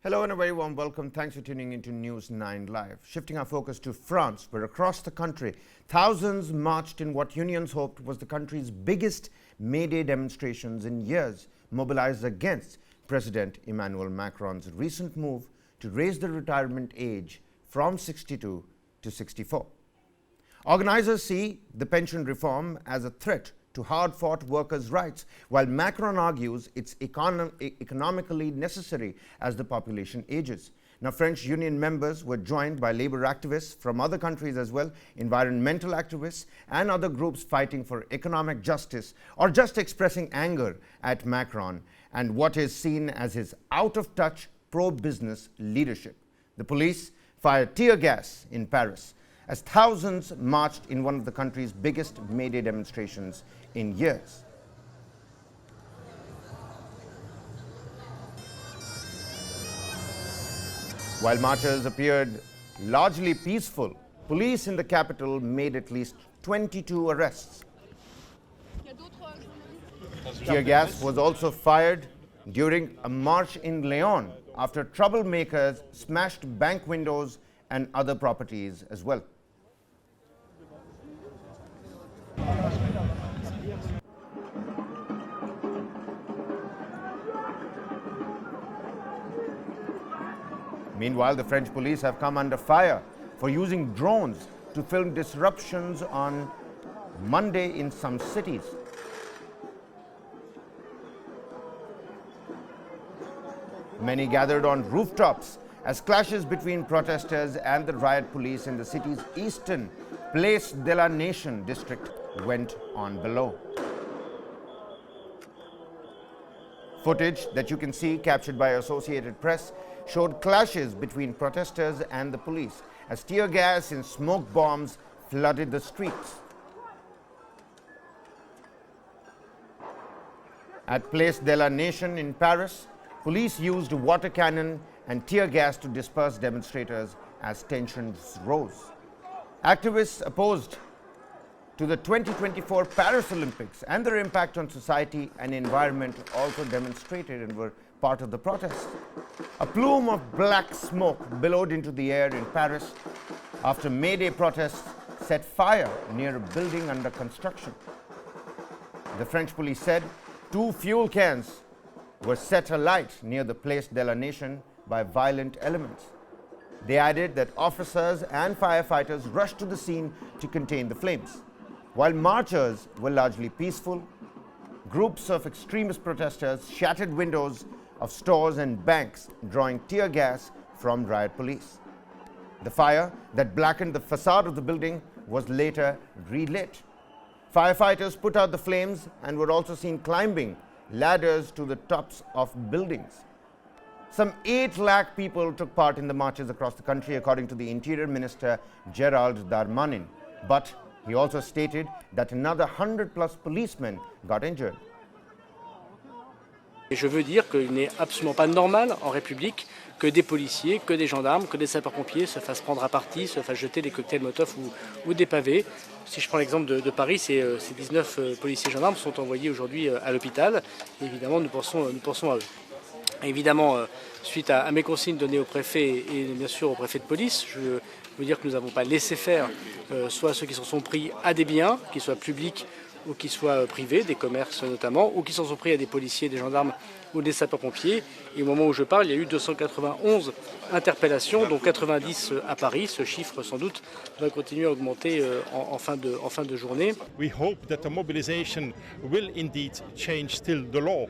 Hello and a very warm welcome. Thanks for tuning into News 9 Live. Shifting our focus to France, where across the country, thousands marched in what unions hoped was the country's biggest May Day demonstrations in years, mobilized against President Emmanuel Macron's recent move to raise the retirement age from 62 to 64. Organizers see the pension reform as a threat to hard-fought workers' rights, while Macron argues it's economically necessary as the population ages. Now, French union members were joined by labor activists from other countries as well, environmental activists and other groups fighting for economic justice or just expressing anger at Macron and what is seen as his out-of-touch pro-business leadership. The police fired tear gas in Paris as thousands marched in one of the country's biggest May Day demonstrations in years. While marchers appeared largely peaceful, police in the capital made at least 22 arrests. Tear gas was also fired during a march in Lyon after troublemakers smashed bank windows and other properties as well. Meanwhile, the French police have come under fire for using drones to film disruptions on Monday in some cities. Many gathered on rooftops as clashes between protesters and the riot police in the city's eastern Place de la Nation district went on below. Footage that you can see, captured by Associated Press, showed clashes between protesters and the police as tear gas and smoke bombs flooded the streets. At Place de la Nation in Paris, police used water cannon and tear gas to disperse demonstrators as tensions rose. Activists opposed to the 2024 Paris Olympics and their impact on society and environment also demonstrated and were part of the protest. A plume of black smoke billowed into the air in Paris after May Day protests set fire near a building under construction. The French police said 2 fuel cans were set alight near the Place de la Nation by violent elements. They added that officers and firefighters rushed to the scene to contain the flames. While marchers were largely peaceful, groups of extremist protesters shattered windows of stores and banks, drawing tear gas from riot police. The fire that blackened the facade of the building was later relit. Firefighters put out the flames and were also seen climbing ladders to the tops of buildings. Some 8 lakh people took part in the marches across the country, according to the Interior Minister Gérald Darmanin. But he also stated that another 100+ policemen got injured. Et je veux dire qu'il n'est absolument pas normal en République que des policiers, que des gendarmes, que des sapeurs-pompiers se fassent prendre à partie, se fassent jeter des cocktails Molotov ou des pavés. Si je prends l'exemple de Paris, ces 19 policiers et gendarmes sont envoyés aujourd'hui à l'hôpital. Évidemment, nous pensons à eux. Évidemment, suite à mes consignes données au préfet et bien sûr au préfet de police, je veux dire que nous n'avons pas laissé faire soit ceux qui s'en sont pris à des biens, qu'ils soient publics ou qu'ils soient privés, des commerces notamment, ou qui s'en sont pris à des policiers, des gendarmes ou des sapeurs-pompiers. Et au moment où je parle, il y a eu 291 interpellations, dont 90 à Paris. Ce chiffre, sans doute, va continuer à augmenter en fin de journée. We hope that the mobilization will indeed change still the law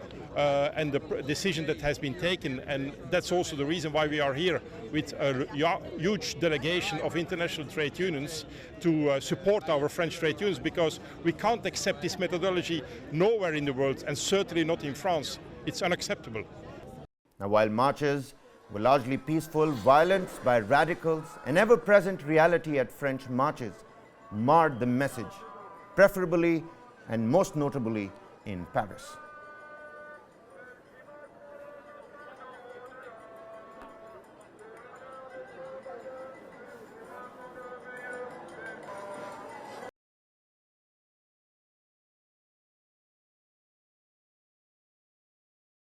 and the decision that has been taken, and that's also the reason why we are here with a huge delegation of international trade unions to support our French trade unions, because we can't accept this methodology nowhere in the world, and certainly not in France. It's unacceptable. Now, while marches were largely peaceful, violence by radicals, an ever-present reality at French marches, marred the message, preferably and most notably in Paris.